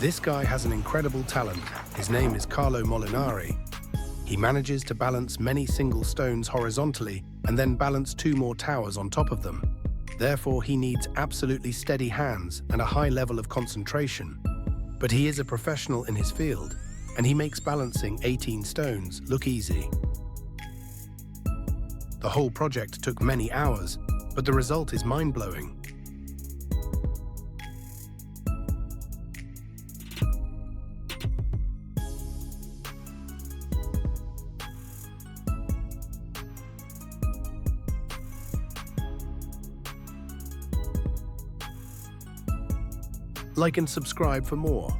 This guy has an incredible talent. His name is Carlo Molinari. He manages to balance many single stones horizontally and then balance 2 more towers on top of them. Therefore, he needs absolutely steady hands and a high level of concentration. But he is a professional in his field, and he makes balancing 18 stones look easy. The whole project took many hours, but the result is mind-blowing. Like and subscribe for more.